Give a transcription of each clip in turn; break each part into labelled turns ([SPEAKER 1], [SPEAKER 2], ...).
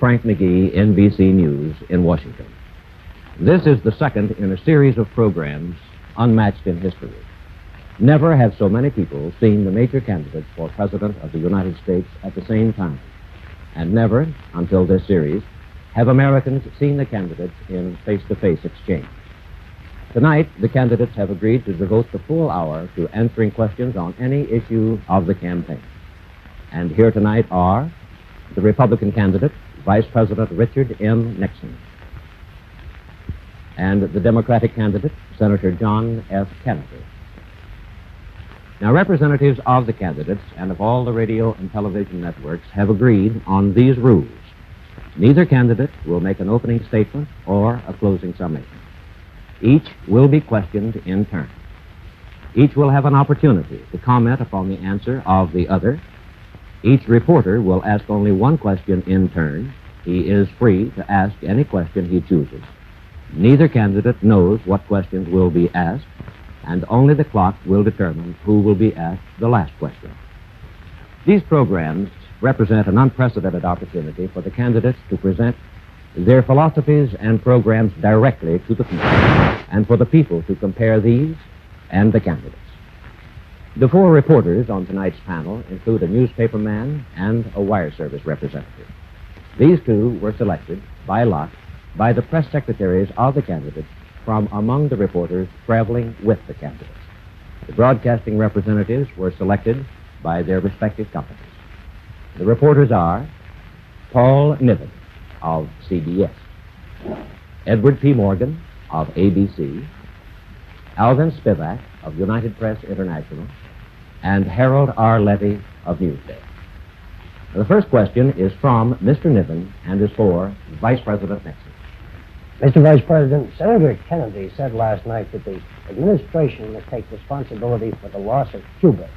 [SPEAKER 1] Frank McGee, NBC News in Washington. This is the second in a series of programs unmatched in history. Never have so many people seen the major candidates for President of the United States at the same time. And never, until this series, have Americans seen the candidates in face-to-face exchange. Tonight, the candidates have agreed to devote the full hour to answering questions on any issue of the campaign. And here tonight are the Republican candidate, Vice President Richard M. Nixon, and the Democratic candidate, Senator John F. Kennedy. Now, representatives of the candidates and of all the radio and television networks have agreed on these rules. Neither candidate will make an opening statement or a closing summation. Each will be questioned in turn. Each will have an opportunity to comment upon the answer of the other. Each reporter will ask only one question in turn. He is free to ask any question he chooses. Neither candidate knows what questions will be asked, and only the clock will determine who will be asked the last question. These programs represent an unprecedented opportunity for the candidates to present their philosophies and programs directly to the people, and for the people to compare these and the candidates. The four reporters on tonight's panel include a newspaperman and a wire service representative. These two were selected by lot by the press secretaries of the candidates from among the reporters traveling with the candidates. The broadcasting representatives were selected by their respective companies. The reporters are Paul Niven of CBS, Edward P. Morgan of ABC, Alvin Spivak of United Press International, and Harold R. Levy of Newsday. The first question is from Mr. Niven and is for Vice President Nixon.
[SPEAKER 2] Mr. Vice President, Senator Kennedy said last night that the administration must take responsibility for the loss of Cuba.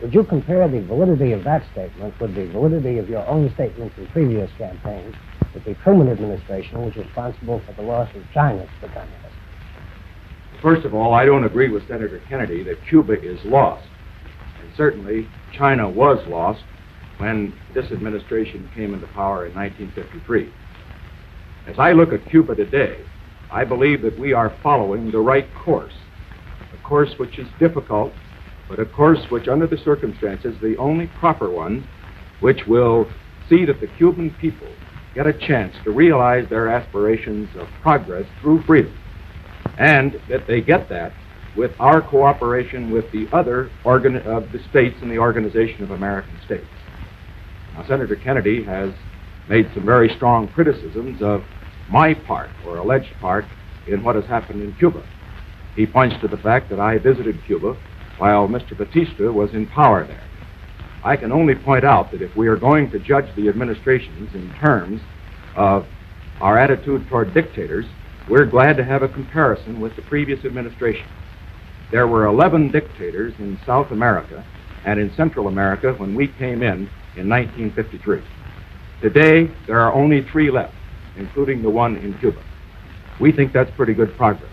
[SPEAKER 2] Would you compare the validity of that statement with the validity of your own statements in previous campaigns that the Truman administration was responsible for the loss of China to the communists?
[SPEAKER 3] First of all, I don't agree with Senator Kennedy that Cuba is lost. And certainly, China was lost when this administration came into power in 1953. As I look at Cuba today, I believe that we are following the right course, a course which is difficult, but a course which, under the circumstances, the only proper one, which will see that the Cuban people get a chance to realize their aspirations of progress through freedom, and that they get that with our cooperation with the other of the states in the Organization of American States. Now, Senator Kennedy has made some very strong criticisms of my part, or alleged part, in what has happened in Cuba. He points to the fact that I visited Cuba while Mr. Batista was in power there. I can only point out that if we are going to judge the administrations in terms of our attitude toward dictators, we're glad to have a comparison with the previous administration. There were 11 dictators in South America and in Central America when we came in 1953. Today, there are only 3 left, including the one in Cuba. We think that's pretty good progress.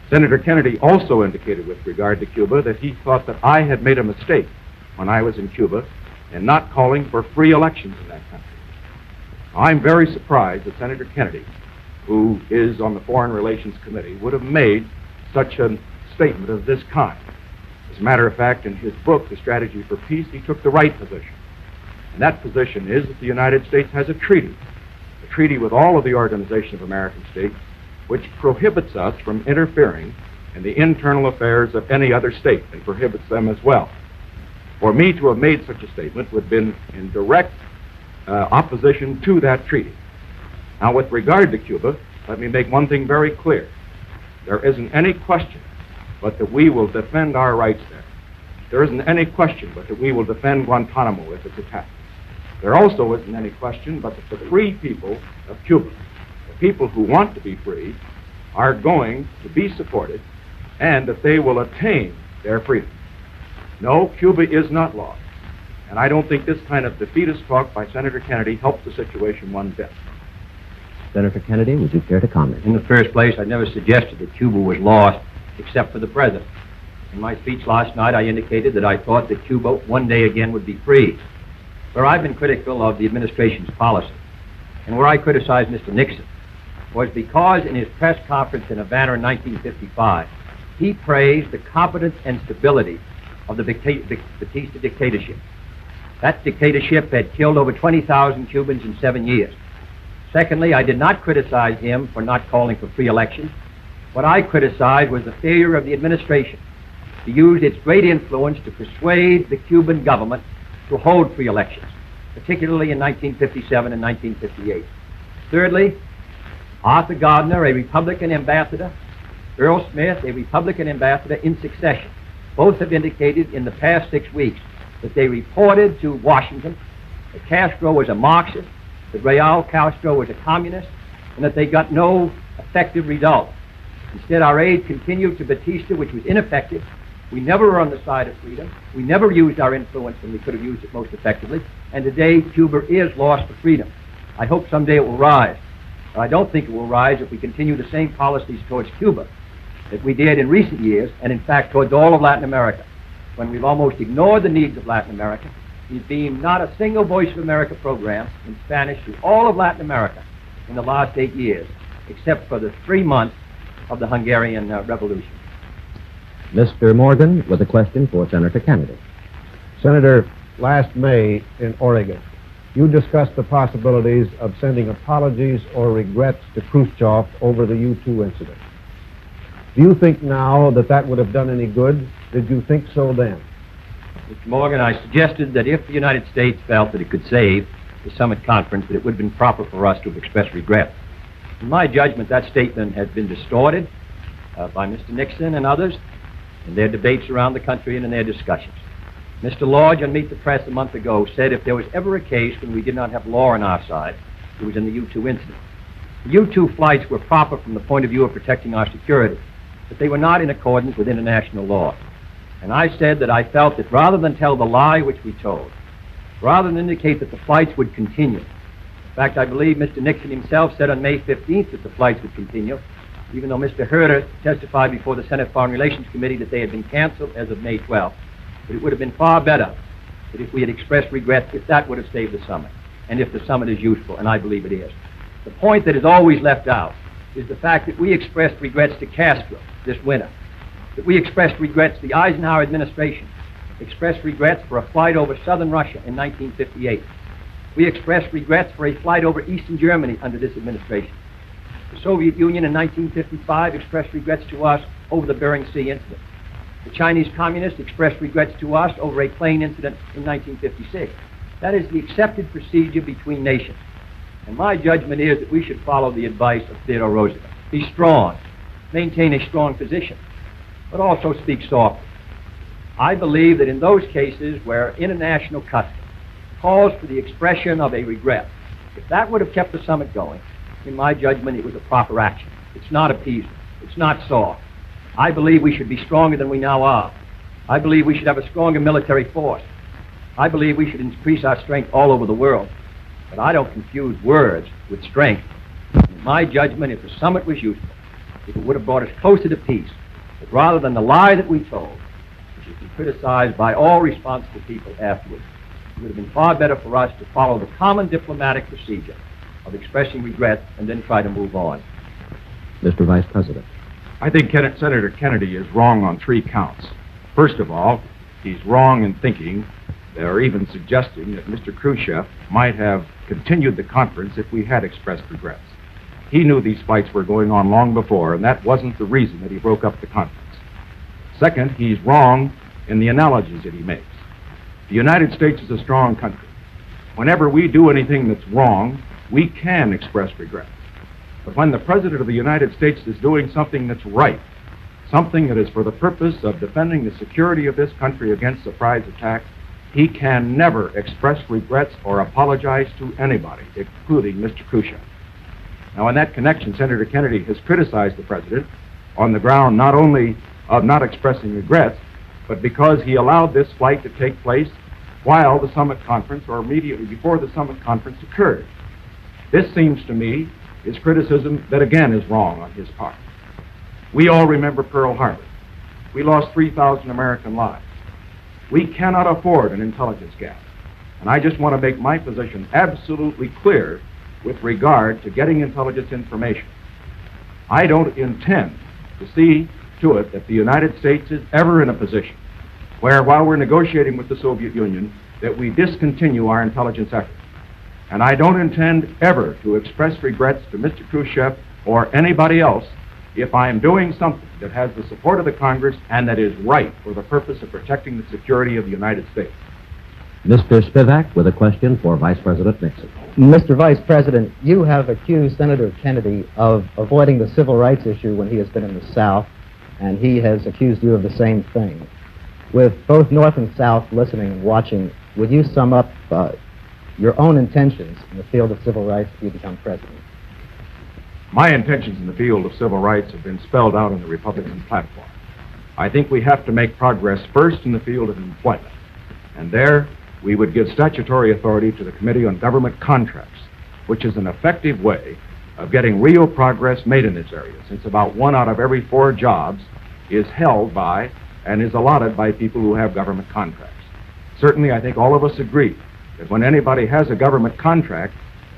[SPEAKER 3] Senator Kennedy also indicated with regard to Cuba that he thought that I had made a mistake when I was in Cuba in not calling for free elections in that country. I'm very surprised that Senator Kennedy, who is on the Foreign Relations Committee, would have made such a statement of this kind. As a matter of fact, in his book, The Strategy for Peace, he took the right position. And that position is that the United States has a treaty with all of the Organization of American States, which prohibits us from interfering in the internal affairs of any other state and prohibits them as well. For me to have made such a statement would have been in direct opposition to that treaty. Now, with regard to Cuba, let me make one thing very clear. There isn't any question but that we will defend our rights there. There isn't any question but that we will defend Guantanamo if it's attacked. There also isn't any question but that the free people of Cuba, the people who want to be free, are going to be supported and that they will attain their freedom. No, Cuba is not lost. And I don't think this kind of defeatist talk by Senator Kennedy helped the situation one bit.
[SPEAKER 1] Senator Kennedy, would you care to comment?
[SPEAKER 4] In the first place, I never suggested that Cuba was lost, except for the president. In my speech last night, I indicated that I thought that Cuba one day again would be free. Where I've been critical of the administration's policy and where I criticized Mr. Nixon was because in his press conference in Havana in 1955, he praised the competence and stability of the Batista dictatorship. That dictatorship had killed over 20,000 Cubans in 7 years. Secondly, I did not criticize him for not calling for free elections. What I criticized was the failure of the administration to use its great influence to persuade the Cuban government to hold free elections, particularly in 1957 and 1958. Thirdly, Arthur Gardner, a Republican ambassador, Earl Smith, a Republican ambassador in succession, both have indicated in the past 6 weeks that they reported to Washington that Castro was a Marxist, that Raul Castro was a communist, and that they got no effective result. Instead, our aid continued to Batista, which was ineffective. We never were on the side of freedom. We never used our influence when we could have used it most effectively. And today, Cuba is lost to freedom. I hope someday it will rise. But I don't think it will rise if we continue the same policies towards Cuba that we did in recent years, and in fact towards all of Latin America, when we've almost ignored the needs of Latin America. We've beamed not a single Voice of America program in Spanish to all of Latin America in the last 8 years, except for the 3 months of the Hungarian Revolution.
[SPEAKER 1] Mr. Morgan with a question for Senator Kennedy.
[SPEAKER 5] Senator, last May in Oregon, you discussed the possibilities of sending apologies or regrets to Khrushchev over the U-2 incident. Do you think now that that would have done any good? Did you think so then?
[SPEAKER 4] Mr. Morgan, I suggested that if the United States felt that it could save the summit conference, that it would have been proper for us to have expressed regret. In my judgment, that statement has been distorted by Mr. Nixon and others in their debates around the country and in their discussions. Mr. Lodge on Meet the Press a month ago said if there was ever a case when we did not have law on our side, it was in the U-2 incident. The U-2 flights were proper from the point of view of protecting our security, but they were not in accordance with international law. And I said that I felt that rather than tell the lie which we told, rather than indicate that the flights would continue, in fact, I believe Mr. Nixon himself said on May 15th that the flights would continue, even though Mr. Herter testified before the Senate Foreign Relations Committee that they had been canceled as of May 12th. But it would have been far better that if we had expressed regret, if that would have saved the summit, and if the summit is useful, and I believe it is. The point that is always left out is the fact that we expressed regrets to Castro this winter, that we expressed regrets to the Eisenhower administration, expressed regrets for a flight over southern Russia in 1958. We expressed regrets for a flight over eastern Germany under this administration. The Soviet Union in 1955 expressed regrets to us over the Bering Sea incident. The Chinese Communists expressed regrets to us over a plane incident in 1956. That is the accepted procedure between nations. And my judgment is that we should follow the advice of Theodore Roosevelt. Be strong, maintain a strong position, but also speak softly. I believe that in those cases where international custom calls for the expression of a regret, if that would have kept the summit going, in my judgment, it was a proper action. It's not appeasement. It's not soft. I believe we should be stronger than we now are. I believe we should have a stronger military force. I believe we should increase our strength all over the world. But I don't confuse words with strength. In my judgment, if the summit was useful, if it would have brought us closer to peace, but rather than the lie that we told, which has been criticized by all responsible people afterwards, it would have been far better for us to follow the common diplomatic procedure of expressing regret and then try to move on.
[SPEAKER 1] Mr. Vice President.
[SPEAKER 3] I think Senator Kennedy is wrong on 3 counts. First of all, he's wrong in thinking or even suggesting that Mr. Khrushchev might have continued the conference if we had expressed regrets. He knew these fights were going on long before, and that wasn't the reason that he broke up the conference. Second, he's wrong in the analogies that he makes. The United States is a strong country. Whenever we do anything that's wrong, we can express regret. But when the President of the United States is doing something that's right, something that is for the purpose of defending the security of this country against surprise attacks, he can never express regrets or apologize to anybody, including Mr. Khrushchev. Now, in that connection, Senator Kennedy has criticized the President on the ground not only of not expressing regrets, but because he allowed this flight to take place while the summit conference, or immediately before the summit conference occurred. This seems to me is criticism that again is wrong on his part. We all remember Pearl Harbor. We lost 3,000 American lives. We cannot afford an intelligence gap. And I just want to make my position absolutely clear with regard to getting intelligence information. I don't intend to see to it that the United States is ever in a position where, while we're negotiating with the Soviet Union, that we discontinue our intelligence efforts. And I don't intend ever to express regrets to Mr. Khrushchev or anybody else if I am doing something that has the support of the Congress and that is right for the purpose of protecting the security of the United States.
[SPEAKER 1] Mr. Spivak with a question for Vice President Nixon.
[SPEAKER 6] Mr. Vice President, you have accused Senator Kennedy of avoiding the civil rights issue when he has been in the South, and he has accused you of the same thing. With both North and South listening and watching, would you sum up your own intentions in the field of civil rights if you become president?
[SPEAKER 3] My intentions in the field of civil rights have been spelled out in the Republican platform. I think we have to make progress first in the field of employment, and there we would give statutory authority to the Committee on Government Contracts, which is an effective way of getting real progress made in this area, since about 1 out of every 4 jobs is held by and is allotted by people who have government contracts. Certainly, I think all of us agree that when anybody has a government contract,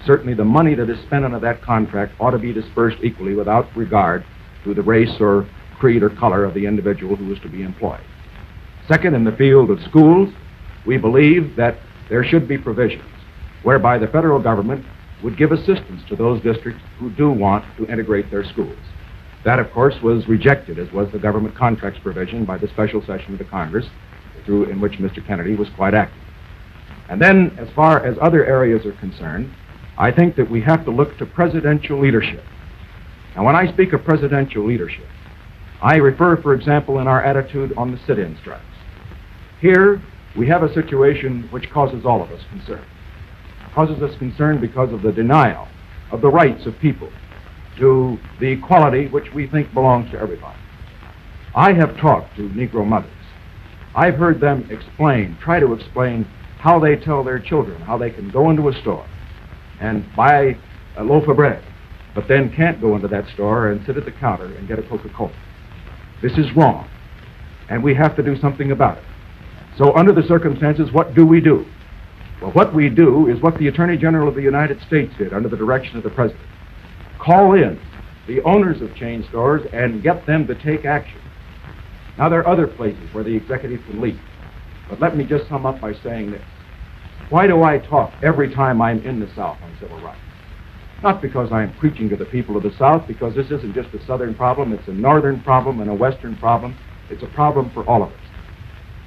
[SPEAKER 3] certainly the money that is spent under that contract ought to be dispersed equally without regard to the race or creed or color of the individual who is to be employed. Second, in the field of schools, we believe that there should be provisions whereby the federal government would give assistance to those districts who do want to integrate their schools. That, of course, was rejected, as was the government contracts provision, by the special session of the Congress, in which Mr. Kennedy was quite active. And then, as far as other areas are concerned, I think that we have to look to presidential leadership. Now, when I speak of presidential leadership, I refer, for example, in our attitude on the sit-in strikes. Here, we have a situation which causes all of us concern. It causes us concern because of the denial of the rights of people to the equality which we think belongs to everybody. I have talked to Negro mothers. I've heard them try to explain how they tell their children how they can go into a store and buy a loaf of bread, but then can't go into that store and sit at the counter and get a Coca-Cola. This is wrong, and we have to do something about it. So under the circumstances, what do we do? Well, what we do is what the Attorney General of the United States did under the direction of the President. Call in the owners of chain stores and get them to take action. Now, there are other places where the executive can lead, but let me just sum up by saying this. Why do I talk every time I'm in the South on civil rights? Not because I'm preaching to the people of the South, because this isn't just a Southern problem, it's a Northern problem and a Western problem. It's a problem for all of us.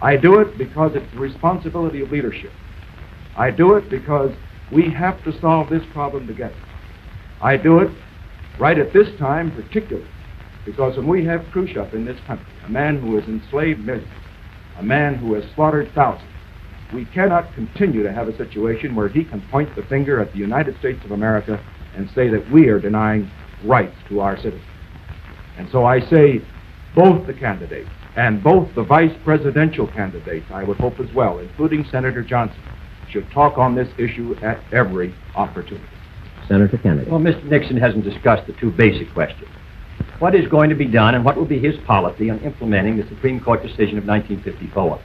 [SPEAKER 3] I do it because it's the responsibility of leadership. I do it because we have to solve this problem together. I do it right at this time particularly because when we have Khrushchev in this country, a man who has enslaved millions, a man who has slaughtered thousands, we cannot continue to have a situation where he can point the finger at the United States of America and say that we are denying rights to our citizens. And so I say both the candidates and both the vice presidential candidates, I would hope as well, including Senator Johnson, should talk on this issue at every opportunity.
[SPEAKER 1] Senator Kennedy.
[SPEAKER 4] Well, Mr. Nixon hasn't discussed the 2 basic questions. What is going to be done and what will be his policy on implementing the Supreme Court decision of 1954?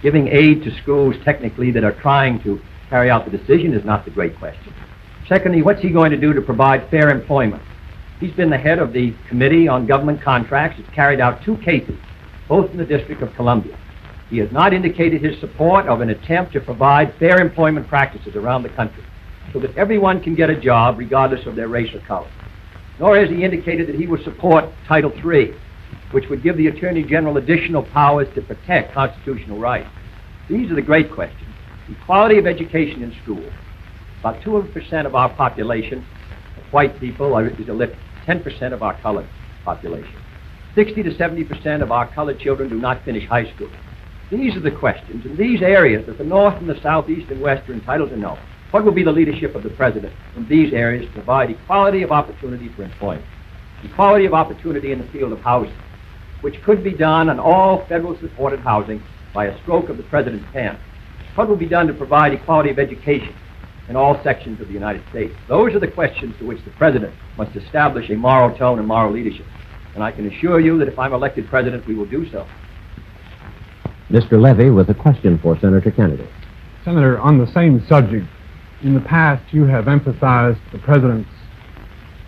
[SPEAKER 4] Giving aid to schools technically that are trying to carry out the decision is not the great question. Secondly, what's he going to do to provide fair employment? He's been the head of the Committee on Government Contracts. It's carried out 2 cases, both in the District of Columbia. He has not indicated his support of an attempt to provide fair employment practices around the country so that everyone can get a job regardless of their race or color. Nor has he indicated that he will support Title III, which would give the Attorney General additional powers to protect constitutional rights. These are the great questions. Equality of education in schools. About 2% of our population, white people, is illiterate. 10% of our colored population. 60 to 70% of our colored children do not finish high school. These are the questions in these areas that the North and the South, East and West are entitled to know. What will be the leadership of the President in these areas to provide equality of opportunity for employment? Equality of opportunity in the field of housing, which could be done on all federal supported housing by a stroke of the President's pen. What will be done to provide equality of education in all sections of the United States? Those are the questions to which the President must establish a moral tone and moral leadership. And I can assure you that if I'm elected President, we will do so.
[SPEAKER 1] Mr. Levy with a question for Senator Kennedy.
[SPEAKER 7] Senator, on the same subject, In the past, you have emphasized the president's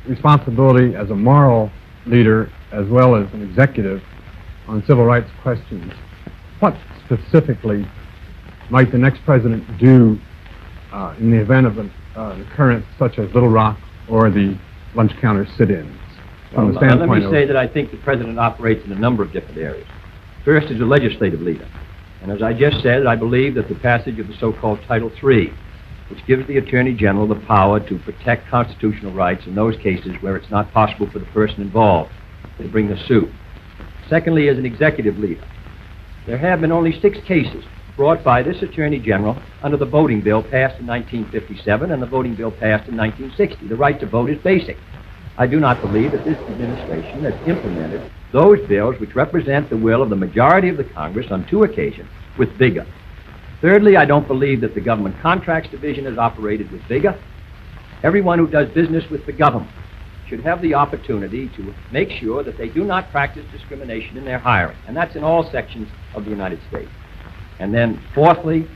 [SPEAKER 7] responsibility as a moral leader as well as an executive on civil rights questions. What specifically might the next president do in the event of an occurrence such as Little Rock or the lunch counter sit-ins?
[SPEAKER 4] Well, let me say that I think the president operates in a number of different areas. First is a legislative leader. And as I just said, I believe that the passage of the so-called Title III, which gives the Attorney General the power to protect constitutional rights in those cases where it's not possible for the person involved to bring the suit. Secondly, as an executive leader. There have been only 6 cases brought by this Attorney General under the voting bill passed in 1957 and the voting bill passed in 1960. The right to vote is basic. I do not believe that this administration has implemented those bills which represent the will of the majority of the Congress on 2 occasions with vigor. Thirdly, I don't believe that the Government Contracts Division has operated with vigor. Everyone who does business with the government should have the opportunity to make sure that they do not practice discrimination in their hiring, and that's in all sections of the United States. And then, fourthly,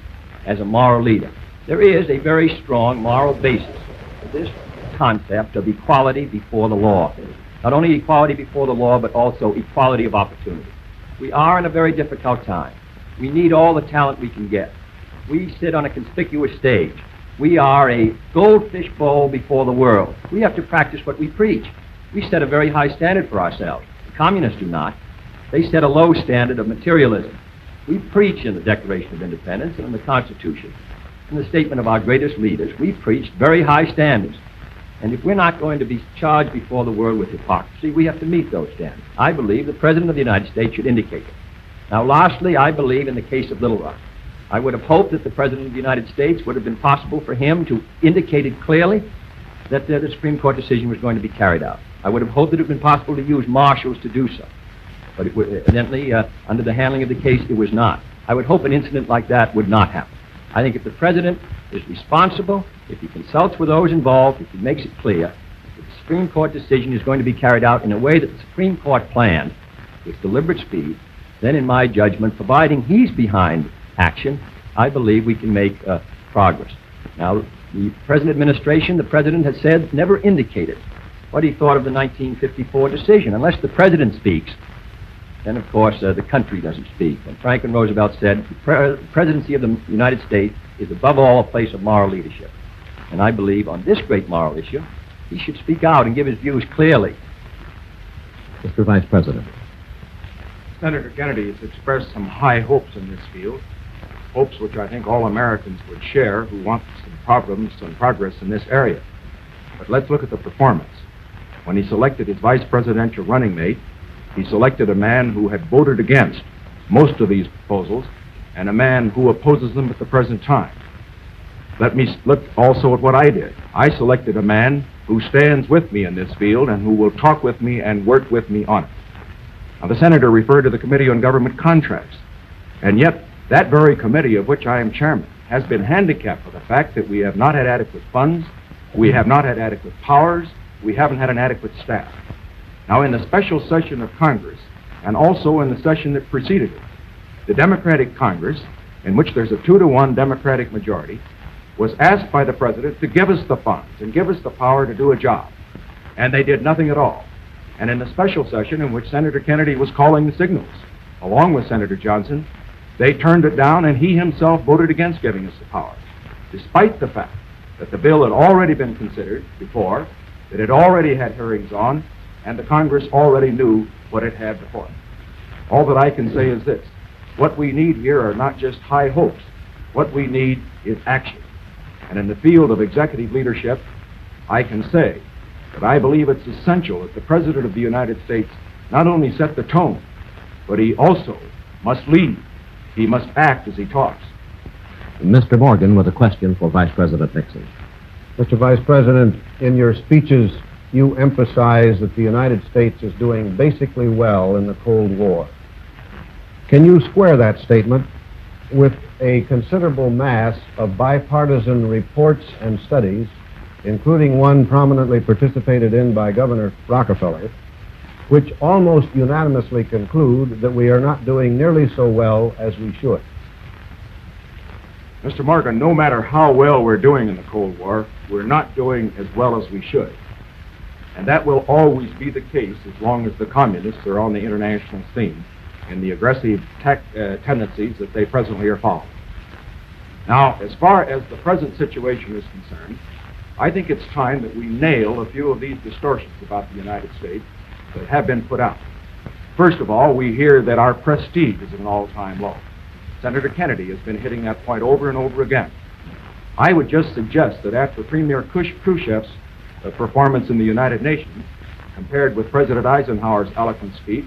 [SPEAKER 4] as a moral leader, there is a very strong moral basis for this concept of equality before the law. Not only equality before the law, but also equality of opportunity. We are in a very difficult time. We need all the talent we can get. We sit on a conspicuous stage. We are a goldfish bowl before the world. We have to practice what we preach. We set a very high standard for ourselves. The communists do not. They set a low standard of materialism. We preach in the Declaration of Independence and in the Constitution, in the statement of our greatest leaders. We preached very high standards. And if we're not going to be charged before the world with hypocrisy, we have to meet those standards. I believe the President of the United States should indicate it. Now, lastly, I believe in the case of Little Rock. I would have hoped that the President of the United States would have been possible for him to indicate it clearly that the Supreme Court decision was going to be carried out. I would have hoped that it would have been possible to use marshals to do so. But it was, evidently, under the handling of the case, it was not. I would hope an incident like that would not happen. I think if the President is responsible, if he consults with those involved, if he makes it clear that the Supreme Court decision is going to be carried out in a way that the Supreme Court planned, with deliberate speed, then in my judgment, providing he's behind action, I believe we can make progress. Now, the present administration, the President has said, never indicated what he thought of the 1954 decision. Unless the President speaks, then, of course, the country doesn't speak. And Franklin Roosevelt said, the presidency of the United States is above all a place of moral leadership. And I believe on this great moral issue, he should speak out and give his views clearly.
[SPEAKER 1] Mr. Vice President.
[SPEAKER 3] Senator Kennedy has expressed some high hopes in this field, hopes which I think all Americans would share who want some progress in this area. But let's look at the performance. When he selected his vice presidential running mate, he selected a man who had voted against most of these proposals and a man who opposes them at the present time. Let me look also at what I did. I selected a man who stands with me in this field and who will talk with me and work with me on it. Now, the senator referred to the Committee on Government Contracts, and yet that very committee of which I am chairman has been handicapped by the fact that we have not had adequate funds, we have not had adequate powers, we haven't had an adequate staff. Now, in the special session of Congress, and also in the session that preceded it, the Democratic Congress, in which there's a 2-to-1 Democratic majority, was asked by the President to give us the funds and give us the power to do a job. And they did nothing at all. And in the special session in which Senator Kennedy was calling the signals, along with Senator Johnson, they turned it down and he himself voted against giving us the power, despite the fact that the bill had already been considered before, that it already had hearings on, and the Congress already knew what it had before it. All that I can say is this: what we need here are not just high hopes. What we need is action. And in the field of executive leadership, I can say that I believe it's essential that the President of the United States not only set the tone, but he also must lead. He must act as he talks.
[SPEAKER 1] Mr. Morgan with a question for Vice President Nixon.
[SPEAKER 5] Mr. Vice President, in your speeches, you emphasize that the United States is doing basically well in the Cold War. Can you square that statement with a considerable mass of bipartisan reports and studies, including one prominently participated in by Governor Rockefeller, which almost unanimously conclude that we are not doing nearly so well as we should?
[SPEAKER 3] Mr. Morgan, no matter how well we're doing in the Cold War, we're not doing as well as we should. And that will always be the case as long as the communists are on the international scene and the aggressive tendencies that they presently are following. Now, as far as the present situation is concerned, I think it's time that we nail a few of these distortions about the United States that have been put out. First of all, we hear that our prestige is at an all-time low. Senator Kennedy has been hitting that point over and over again. I would just suggest that after Premier Khrushchev's performance in the United Nations, compared with President Eisenhower's eloquent speech,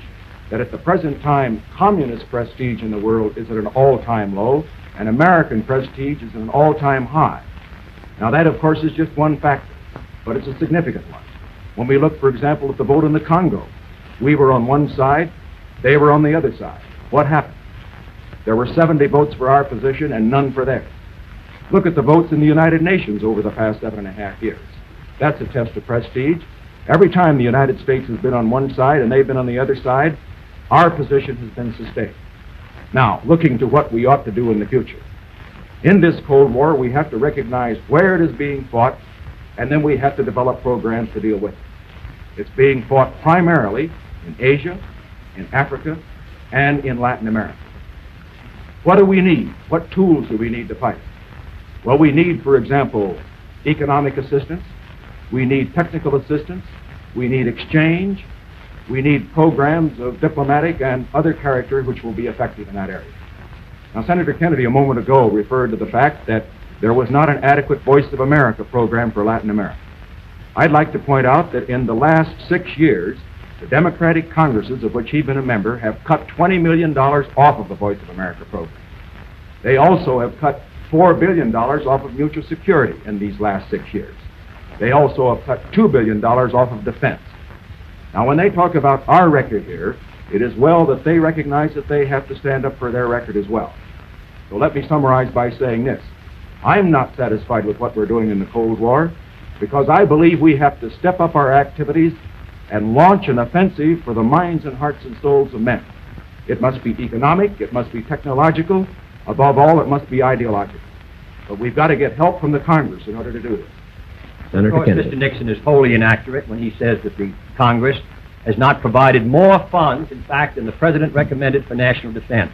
[SPEAKER 3] that at the present time, communist prestige in the world is at an all-time low, and American prestige is at an all-time high. Now, that, of course, is just one factor, but it's a significant one. When we look, for example, at the vote in the Congo, we were on one side, they were on the other side. What happened? There were 70 votes for our position and none for theirs. Look at the votes in the United Nations over the past 7.5 years. That's a test of prestige. Every time the United States has been on one side and they've been on the other side, our position has been sustained. Now, looking to what we ought to do in the future. In this Cold War, we have to recognize where it is being fought, and then we have to develop programs to deal with it. It's being fought primarily in Asia, in Africa, and in Latin America. What do we need? What tools do we need to fight? Well, we need, for example, economic assistance. We need technical assistance. We need exchange. We need programs of diplomatic and other character which will be effective in that area. Now, Senator Kennedy a moment ago referred to the fact that there was not an adequate Voice of America program for Latin America. I'd like to point out that in the last 6 years, the Democratic Congresses, of which he's been a member, have cut $20 million off of the Voice of America program. They also have cut $4 billion off of mutual security in these last 6 years. They also have cut $2 billion off of defense. Now, when they talk about our record here, it is well that they recognize that they have to stand up for their record as well. So let me summarize by saying this. I'm not satisfied with what we're doing in the Cold War because I believe we have to step up our activities and launch an offensive for the minds and hearts and souls of men. It must be economic, it must be technological, above all, it must be ideological. But we've got to get help from the Congress in order to do this.
[SPEAKER 4] Of course, Mr. Nixon is wholly inaccurate when he says that the Congress has not provided more funds, in fact, than the President recommended for national defense.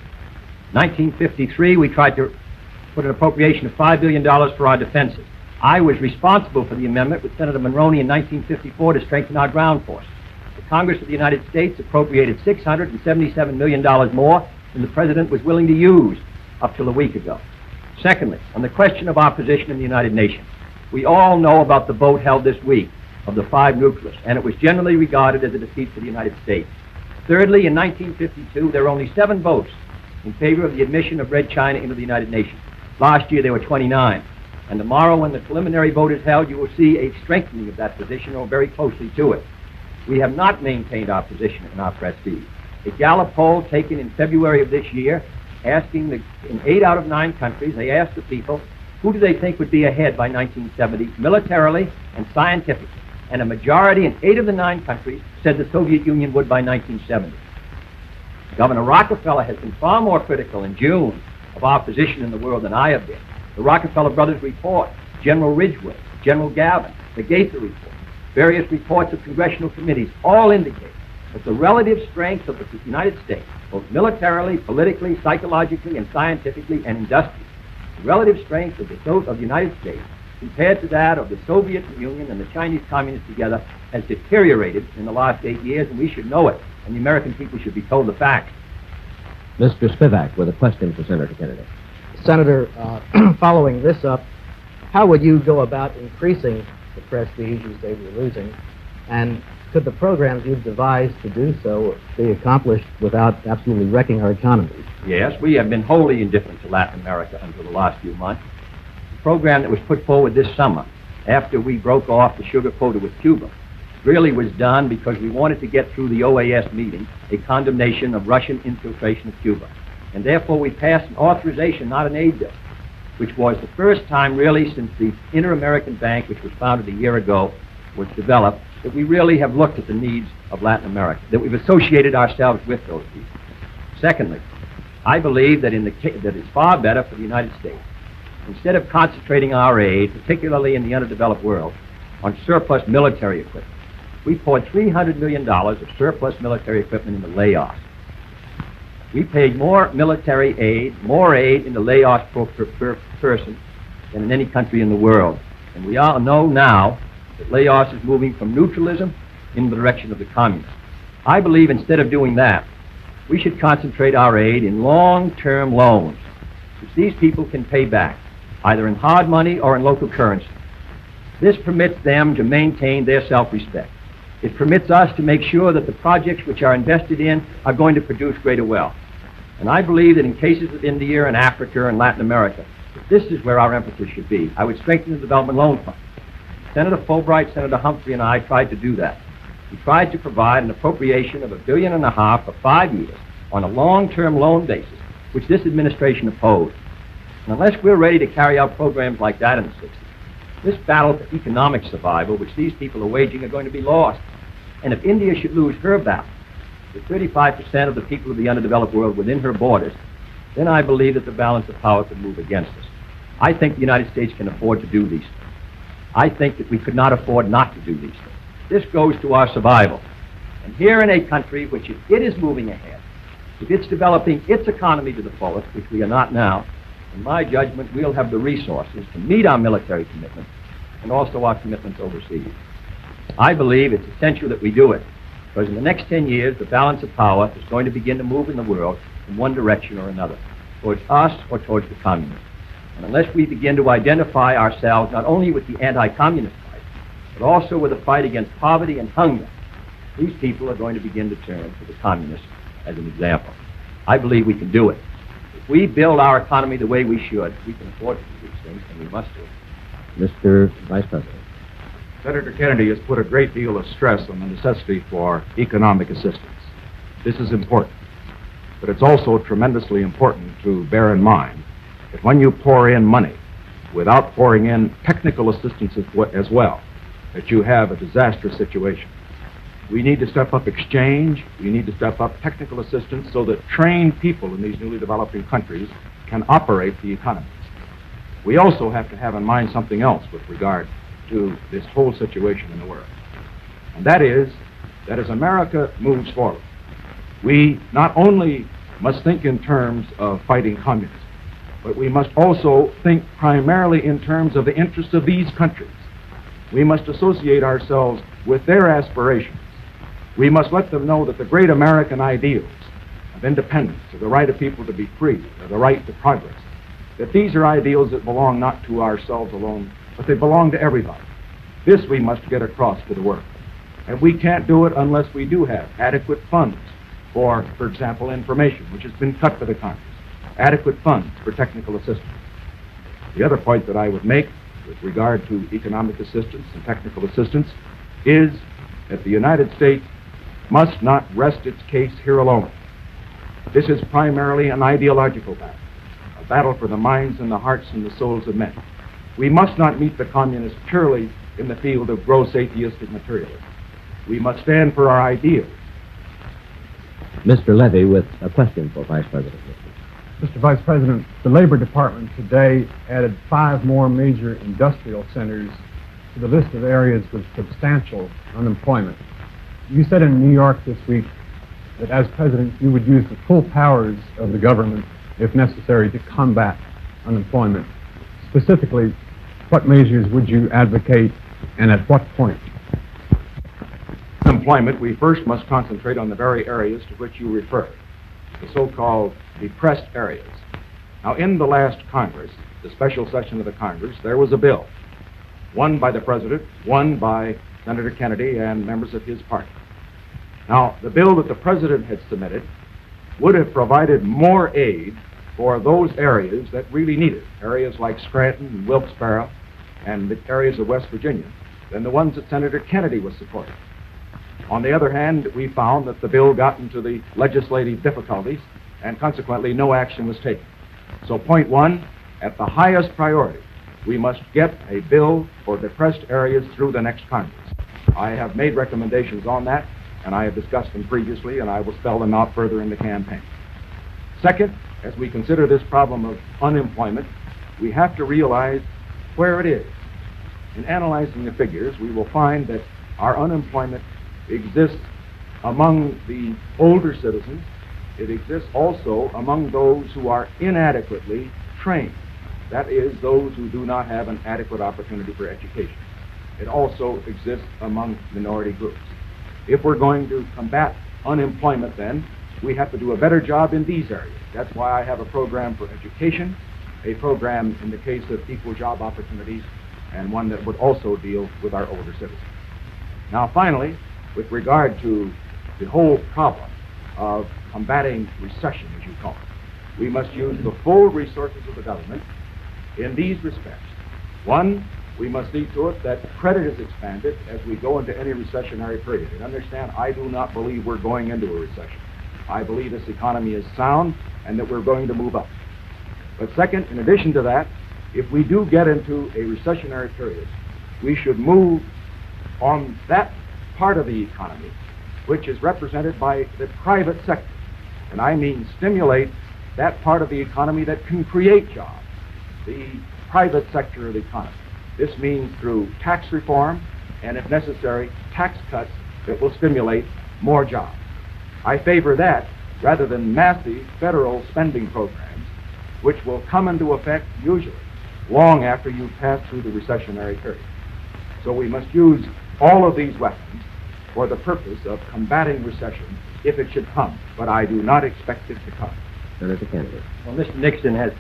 [SPEAKER 4] 1953, we tried to put an appropriation of $5 billion for our defenses. I was responsible for the amendment with Senator Monroney in 1954 to strengthen our ground force. The Congress of the United States appropriated $677 million more than the President was willing to use up till a week ago. Secondly, on the question of our position in the United Nations, we all know about the vote held this week of the 5 nucleus, and it was generally regarded as a defeat for the United States. Thirdly, in 1952, there were only 7 votes in favor of the admission of Red China into the United Nations. Last year, there were 29. And tomorrow, when the preliminary vote is held, you will see a strengthening of that position, or very closely to it. We have not maintained our position and our prestige. A Gallup poll taken in February of this year, asking in 8 out of 9 countries, they asked the people, who do they think would be ahead by 1970, militarily and scientifically? And a majority in 8 of the 9 countries said the Soviet Union would by 1970. Governor Rockefeller has been far more critical in June of our position in the world than I have been. The Rockefeller Brothers report, General Ridgway, General Gavin, the Gaither report, various reports of congressional committees all indicate that the relative strength of the United States, both militarily, politically, psychologically, and scientifically, and industrially, the relative strength of the United States compared to that of the Soviet Union and the Chinese Communists together has deteriorated in the last 8 years, and we should know it, and the American people should be told the facts.
[SPEAKER 1] Mr. Spivak with a question for Senator Kennedy.
[SPEAKER 6] Senator, following this up, how would you go about increasing the prestige you say we're losing, and could the programs you've devised to do so be accomplished without absolutely wrecking our economies?
[SPEAKER 4] Yes, we have been wholly indifferent to Latin America until the last few months. The program that was put forward this summer, after we broke off the sugar quota with Cuba, really was done because we wanted to get through the OAS meeting a condemnation of Russian infiltration of Cuba. And therefore we passed an authorization, not an aid bill, which was the first time really since the Inter-American Bank, which was founded a year ago, was developed, that we really have looked at the needs of Latin America, that we've associated ourselves with those people. Secondly, I believe that it's far better for the United States instead of concentrating our aid, particularly in the underdeveloped world, on surplus military equipment, we poured $300 million of surplus military equipment into layoffs. We paid more military aid, more aid into layoffs per person than in any country in the world. And we all know now that layoffs is moving from neutralism in the direction of the communists. I believe instead of doing that, we should concentrate our aid in long-term loans, which these people can pay back, either in hard money or in local currency. This permits them to maintain their self-respect. It permits us to make sure that the projects which are invested in are going to produce greater wealth. And I believe that in cases of India and Africa and Latin America, this is where our emphasis should be. I would strengthen the Development Loan Fund. Senator Fulbright, Senator Humphrey, and I tried to do that. We tried to provide an appropriation of $1.5 billion for 5 years on a long-term loan basis, which this administration opposed. And unless we're ready to carry out programs like that in the 60s, this battle for economic survival, which these people are waging, are going to be lost. And if India should lose her battle, with 35% of the people of the underdeveloped world within her borders, then I believe that the balance of power could move against us. I think the United States can afford to do these things. I think that we could not afford not to do these things. This goes to our survival. And here in a country which, if it is moving ahead, if it's developing its economy to the fullest, which we are not now, in my judgment, we'll have the resources to meet our military commitments and also our commitments overseas. I believe it's essential that we do it, because in the next 10 years, the balance of power is going to begin to move in the world in one direction or another, towards us or towards the communists. And unless we begin to identify ourselves not only with the anti-communist fight, but also with the fight against poverty and hunger, these people are going to begin to turn to the communists as an example. I believe we can do it. If we build our economy the way we should, we can afford to do these things, and we must do it.
[SPEAKER 1] Mr. Vice President.
[SPEAKER 3] Senator Kennedy has put a great deal of stress on the necessity for economic assistance. This is important, but it's also tremendously important to bear in mind that when you pour in money without pouring in technical assistance as well, that you have a disastrous situation. We need to step up exchange, we need to step up technical assistance so that trained people in these newly developing countries can operate the economies. We also have to have in mind something else with regard to this whole situation in the world. And that is that as America moves forward, we not only must think in terms of fighting communism, but we must also think primarily in terms of the interests of these countries. We must associate ourselves with their aspirations. We must let them know that the great American ideals of independence, of the right of people to be free, of the right to progress, that these are ideals that belong not to ourselves alone, but they belong to everybody. This we must get across to the world. And we can't do it unless we do have adequate funds for example, information, which has been cut by the Congress, adequate funds for technical assistance. The other point that I would make with regard to economic assistance and technical assistance is that the United States must not rest its case here alone. This is primarily an ideological battle, a battle for the minds and the hearts and the souls of men. We must not meet the communists purely in the field of gross atheistic materialism. We must stand for our ideals.
[SPEAKER 1] Mr. Levy with a question for Vice President Nixon.
[SPEAKER 7] Mr. Vice President, the Labor Department today added 5 more major industrial centers to the list of areas with substantial unemployment. You said in New York this week that as President you would use the full powers of the government, if necessary, to combat unemployment. Specifically, what measures would you advocate and at what point?
[SPEAKER 3] Unemployment, we first must concentrate on the very areas to which you refer, the so-called depressed areas. Now, in the last Congress, the special session of the Congress, there was a bill, one by the President, one by Senator Kennedy and members of his party. Now, the bill that the President had submitted would have provided more aid for those areas that really need it, areas like Scranton and Wilkes-Barre and the areas of West Virginia, than the ones that Senator Kennedy was supporting. On the other hand, we found that the bill got into the legislative difficulties, and consequently no action was taken. So point one, at the highest priority, we must get a bill for depressed areas through the next Congress. I have made recommendations on that, and I have discussed them previously, and I will spell them out further in the campaign. Second, as we consider this problem of unemployment, we have to realize where it is. In analyzing the figures, we will find that our unemployment exists among the older citizens. It exists also among those who are inadequately trained. That is, those who do not have an adequate opportunity for education. It also exists among minority groups. If we're going to combat unemployment, then we have to do a better job in these areas. That's why I have a program for education, a program in the case of equal job opportunities, and one that would also deal with our older citizens. Now, finally, with regard to the whole problem of combating recession, as you call it, we must use the full resources of the government in these respects. One, we must see to it that credit is expanded as we go into any recessionary period. And understand, I do not believe we're going into a recession. I believe this economy is sound and that we're going to move up. But second, in addition to that, if we do get into a recessionary period, we should move on that part of the economy which is represented by the private sector. And I mean stimulate that part of the economy that can create jobs, the private sector of the economy. This means through tax reform and, if necessary, tax cuts that will stimulate more jobs. I favor that rather than massive federal spending programs, which will come into effect usually long after you've passed through the recessionary period. So we must use all of these weapons for the purpose of combating recession if it should come, but I do not expect it to come.
[SPEAKER 1] Senator Kennedy.
[SPEAKER 4] Well, Mr. Nixon has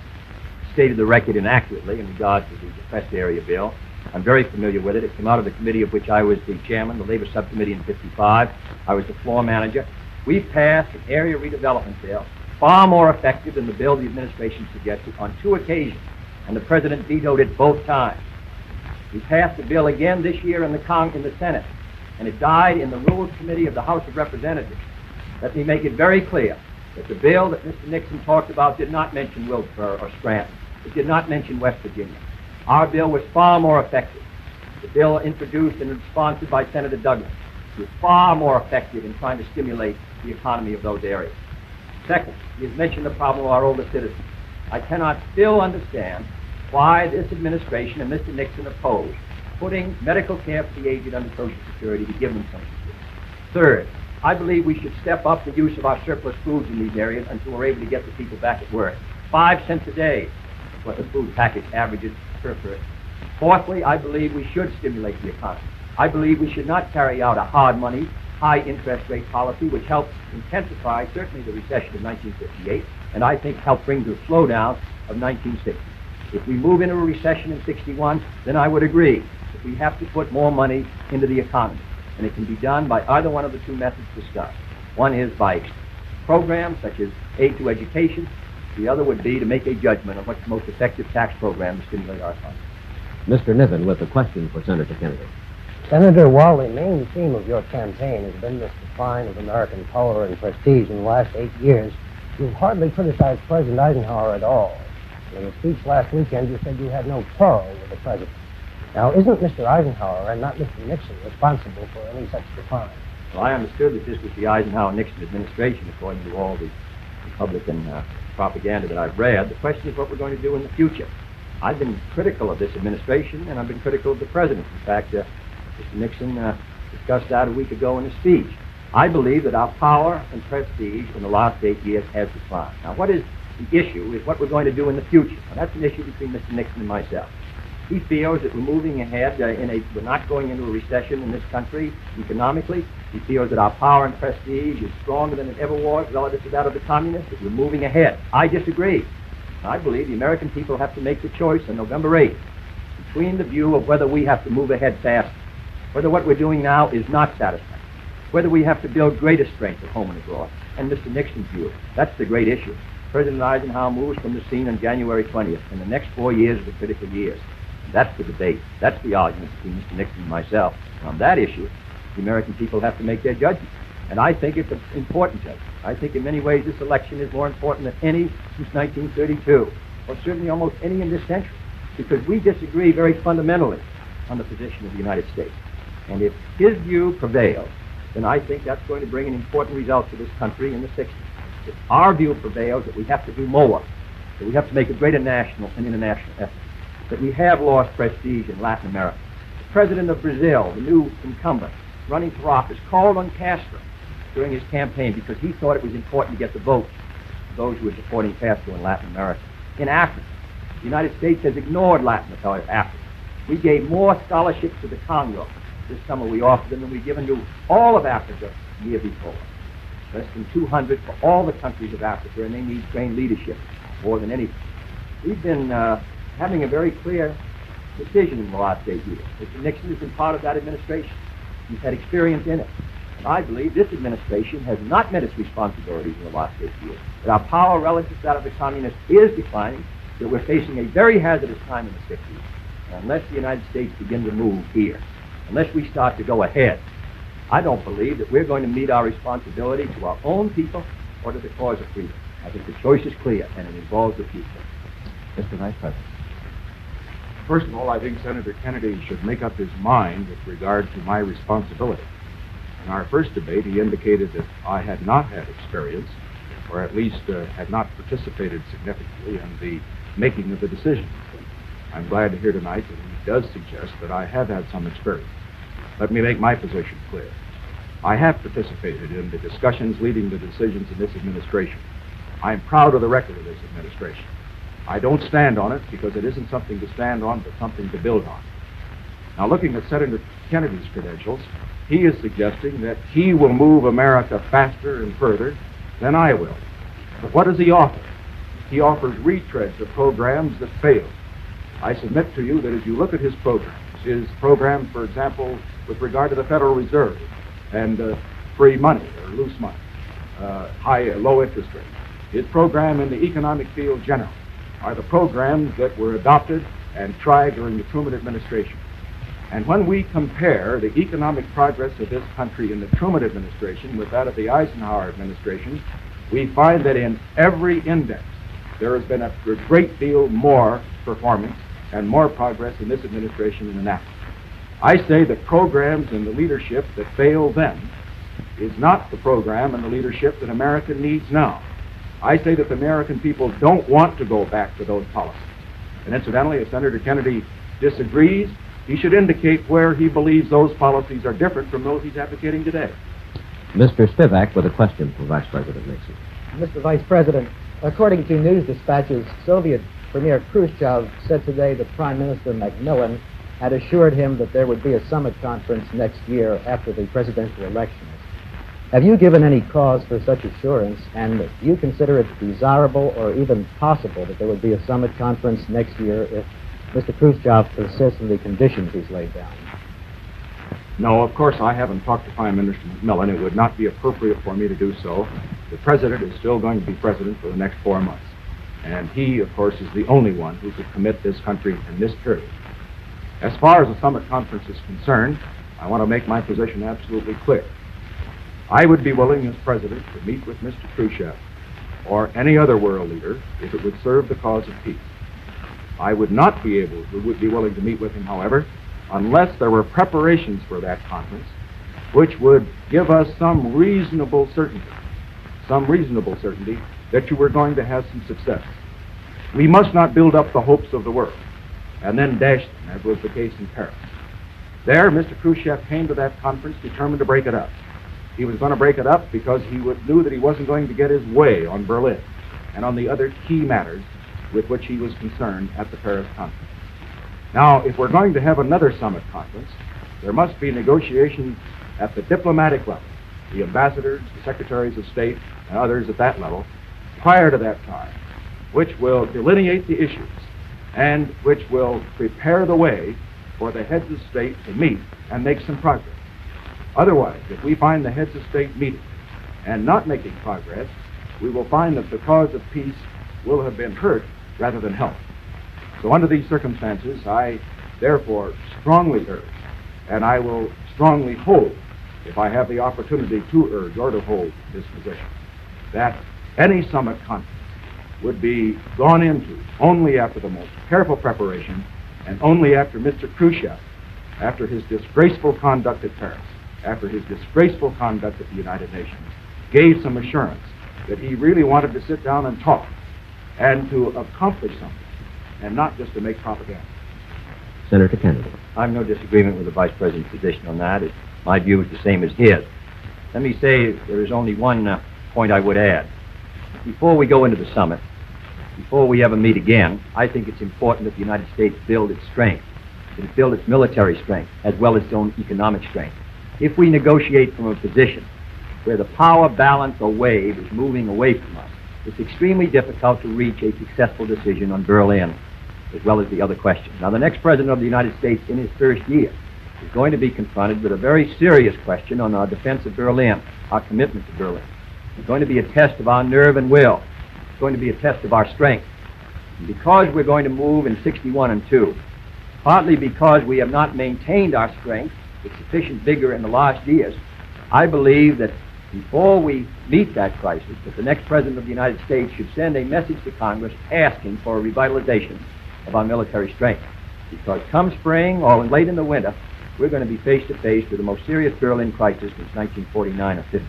[SPEAKER 4] stated the record inaccurately in regard to the depressed area bill. I'm very familiar with it. It came out of the committee of which I was the chairman, the Labor Subcommittee in '55. I was the floor manager. We passed an area redevelopment bill far more effective than the bill the administration suggested on 2 occasions, and the president vetoed it both times. We passed the bill again this year in the Senate, and it died in the Rules Committee of the House of Representatives. Let me make it very clear that the bill that Mr. Nixon talked about did not mention Wilkesboro or Scranton. It did not mention West Virginia. Our bill was far more effective. The bill introduced and sponsored by Senator Douglas was far more effective in trying to stimulate the economy of those areas. Second, he has mentioned the problem of our older citizens. I cannot still understand why this administration and Mr. Nixon opposed putting medical care for the aged under Social Security to give them some security. Third, I believe we should step up the use of our surplus foods in these areas until we're able to get the people back at work. 5 cents a day is what the food package averages per person. Fourthly, I believe we should stimulate the economy. I believe we should not carry out a hard money, high interest rate policy which helped intensify certainly the recession of 1958 and I think helped bring the slowdown of 1960. If we move into a recession in 61, then I would agree that we have to put more money into the economy. And it can be done by either one of the 2 methods discussed. One is by programs such as aid to education. The other would be to make a judgment on what's the most effective tax program to stimulate our economy.
[SPEAKER 1] Mr. Niven with a question for Senator Kennedy.
[SPEAKER 2] Senator, while the main theme of your campaign has been this decline of American power and prestige in the last 8 years, you've hardly criticized President Eisenhower at all. In a speech last weekend, you said you had no quarrel with the president. Now, isn't Mr. Eisenhower and not Mr. Nixon responsible for any such decline?
[SPEAKER 4] Well, I understood that this was the Eisenhower-Nixon administration, according to all the Republican propaganda that I've read. The question is what we're going to do in the future. I've been critical of this administration, and I've been critical of the president. In fact, Mr. Nixon discussed that a week ago in his speech. I believe that our power and prestige in the last 8 years has declined. Now, what is the issue is what we're going to do in the future. Now, that's an issue between Mr. Nixon and myself. He feels that we're moving ahead we're not going into a recession in this country economically. He feels that our power and prestige is stronger than it ever was relative to that of the communists, that we're moving ahead. I disagree. I believe the American people have to make the choice on November 8th between the view of whether we have to move ahead fast, whether what we're doing now is not satisfying, whether we have to build greater strength at home and abroad, and Mr. Nixon's view. That's the great issue. President Eisenhower moves from the scene on January 20th, and the next 4 years are the critical years. That's the debate. That's the argument between Mr. Nixon and myself. And on that issue, the American people have to make their judgment. And I think it's an important judgment. I think in many ways this election is more important than any since 1932, or certainly almost any in this century, because we disagree very fundamentally on the position of the United States. And if his view prevails, then I think that's going to bring an important result to this country in the 60s. If our view prevails that we have to do more that we have to make a greater national and international effort, that we have lost prestige in Latin America. The president of Brazil, the new incumbent, running for office, called on Castro during his campaign because he thought it was important to get the votes of those who were supporting Castro in Latin America. In Africa, the United States has ignored Latin Africa. We gave more scholarships to the Congo this summer we offered them than we've given to all of Africa the year before. Less than 200 for all the countries of Africa, and they need trained leadership more than anything. We've been having a very clear decision in the last 8 years. Mr. Nixon has been part of that administration. He's had experience in it. And I believe this administration has not met its responsibilities in the last 8 years. That our power relative to that of the communists is declining, that we're facing a very hazardous time in the 60s. And unless the United States begin to move here, unless we start to go ahead, I don't believe that we're going to meet our responsibility to our own people or to the cause of freedom. I think the choice is clear, and it involves the people.
[SPEAKER 1] Mr. Vice President.
[SPEAKER 3] First of all, I think Senator Kennedy should make up his mind with regard to my responsibility. In our first debate, he indicated that I had not had experience, or at least had not participated significantly in the making of the decision. I'm glad to hear tonight that he does suggest that I have had some experience. Let me make my position clear. I have participated in the discussions leading to decisions in this administration. I'm proud of the record of this administration. I don't stand on it because it isn't something to stand on, but something to build on. Now, looking at Senator Kennedy's credentials, he is suggesting that he will move America faster and further than I will. But what does he offer? He offers retreads of programs that failed. I submit to you that as you look at his program, for example, with regard to the Federal Reserve and free money or loose money, low interest rates, his program in the economic field generally, are the programs that were adopted and tried during the Truman administration. And when we compare the economic progress of this country in the Truman administration with that of the Eisenhower administration, we find that in every index there has been a great deal more performance and more progress in this administration than in that. I say the programs and the leadership that failed then is not the program and the leadership that America needs now. I say that the American people don't want to go back to those policies. And incidentally, if Senator Kennedy disagrees, he should indicate where he believes those policies are different from those he's advocating today.
[SPEAKER 1] Mr. Spivak with a question for Vice President Nixon.
[SPEAKER 6] Mr. Vice President, according to news dispatches, Soviet Premier Khrushchev said today that Prime Minister Macmillan had assured him that there would be a summit conference next year after the presidential elections. Have you given any cause for such assurance, and do you consider it desirable or even possible that there would be a summit conference next year if Mr. Khrushchev persists in the conditions he's laid down?
[SPEAKER 3] No, of course I haven't talked to Prime Minister Macmillan. It would not be appropriate for me to do so. The president is still going to be president for the next 4 months. And he, of course, is the only one who could commit this country in this period. As far as the summit conference is concerned, I want to make my position absolutely clear. I would be willing as president to meet with Mr. Khrushchev or any other world leader if it would serve the cause of peace. I would not be willing to meet with him, however, unless there were preparations for that conference which would give us some reasonable certainty that you were going to have some success. We must not build up the hopes of the world and then dash them, as was the case in Paris. There, Mr. Khrushchev came to that conference determined to break it up. He was going to break it up because he knew that he wasn't going to get his way on Berlin and on the other key matters with which he was concerned at the Paris conference. Now, if we're going to have another summit conference, there must be negotiations at the diplomatic level, the ambassadors, the secretaries of state, and others at that level, prior to that time, which will delineate the issues and which will prepare the way for the heads of state to meet and make some progress. Otherwise, if we find the heads of state meeting and not making progress, we will find that the cause of peace will have been hurt rather than helped. So under these circumstances, I therefore strongly urge, and I will strongly hold, if I have the opportunity to urge or to hold this position, that any summit conference would be gone into only after the most careful preparation and only after Mr. Khrushchev, after his disgraceful conduct at Paris, after his disgraceful conduct at the United Nations, gave some assurance that he really wanted to sit down and talk. and to accomplish something, and not just to make propaganda.
[SPEAKER 1] Senator Kennedy.
[SPEAKER 4] I have no disagreement with the Vice President's position on that. My view is the same as his. Let me say there is only one point I would add. Before we go into the summit, before we ever meet again, I think it's important that the United States build its strength, that it build its military strength, as well as its own economic strength. If we negotiate from a position where the power balance or wave is moving away from us, it's extremely difficult to reach a successful decision on Berlin, as well as the other questions. Now, the next President of the United States in his first year is going to be confronted with a very serious question on our defense of Berlin, our commitment to Berlin. It's going to be a test of our nerve and will. It's going to be a test of our strength. And because we're going to move in 61 and 2, partly because we have not maintained our strength with sufficient vigor in the last years, I believe that before we meet that crisis, that the next President of the United States should send a message to Congress asking for a revitalization of our military strength. Because come spring or late in the winter, we're going to be face to face with the most serious Berlin crisis since 1949 or 50.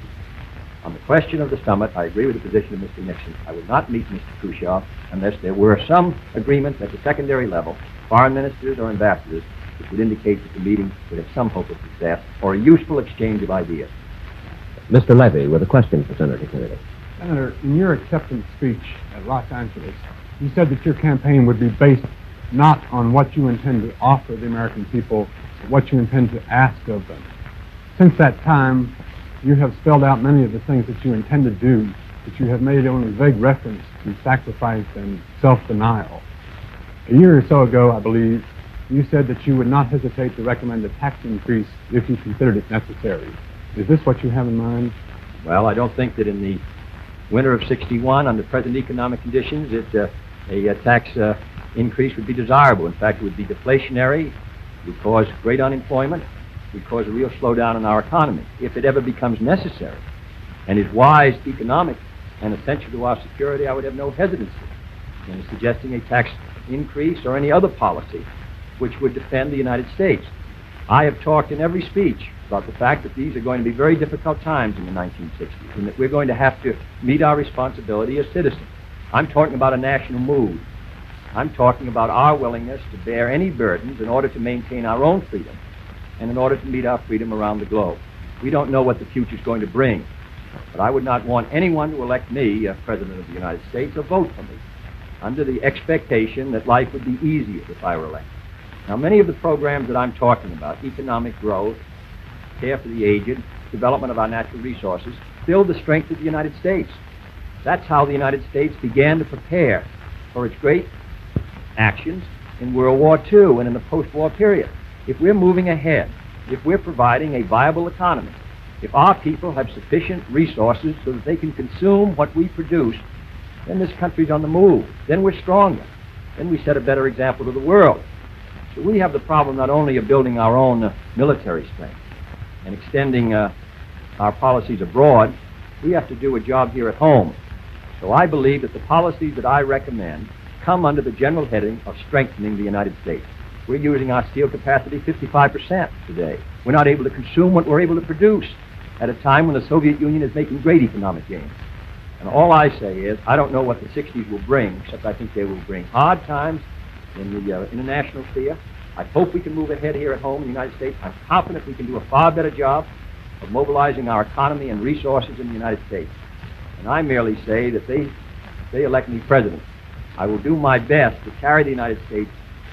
[SPEAKER 4] On the question of the summit, I agree with the position of Mr. Nixon. I would not meet Mr. Khrushchev unless there were some agreements at the secondary level, foreign ministers or ambassadors, which would indicate that the meeting would have some hope of success or a useful exchange of ideas.
[SPEAKER 1] Mr. Levy with a question for Senator Kennedy.
[SPEAKER 7] Senator, in your acceptance speech at Los Angeles, you said that your campaign would be based not on what you intend to offer the American people, but what you intend to ask of them. Since that time, you have spelled out many of the things that you intend to do, but you have made only vague reference to sacrifice and self-denial. A year or so ago, I believe, you said that you would not hesitate to recommend a tax increase if you considered it necessary. Is this what you have in mind?
[SPEAKER 4] Well, I don't think that in the winter of 61, under present economic conditions, a tax increase would be desirable. In fact, it would be deflationary, it would cause great unemployment, it would cause a real slowdown in our economy. If it ever becomes necessary and is wise, economic, and essential to our security, I would have no hesitancy in suggesting a tax increase or any other policy which would defend the United States. I have talked in every speech about the fact that these are going to be very difficult times in the 1960s and that we're going to have to meet our responsibility as citizens. I'm talking about a national mood. I'm talking about our willingness to bear any burdens in order to maintain our own freedom and in order to meet our freedom around the globe. We don't know what the future is going to bring, but I would not want anyone to elect me as President of the United States or vote for me under the expectation that life would be easier if I were elected. Now, many of the programs that I'm talking about, economic growth, care for the aged, development of our natural resources, build the strength of the United States. That's how the United States began to prepare for its great actions in World War II and in the post-war period. If we're moving ahead, if we're providing a viable economy, if our people have sufficient resources so that they can consume what we produce, then this country's on the move. Then we're stronger. Then we set a better example to the world. So we have the problem not only of building our own military strength and extending our policies abroad, we have to do a job here at home. So I believe that the policies that I recommend come under the general heading of strengthening the United States. We're using our steel capacity 55% today. We're not able to consume what we're able to produce at a time when the Soviet Union is making great economic gains. And all I say is, I don't know what the 60s will bring, except I think they will bring hard times in the international sphere. I hope we can move ahead here at home in the United States. I'm confident we can do a far better job of mobilizing our economy and resources in the United States. And I merely say that if they elect me president, I will do my best to carry the United States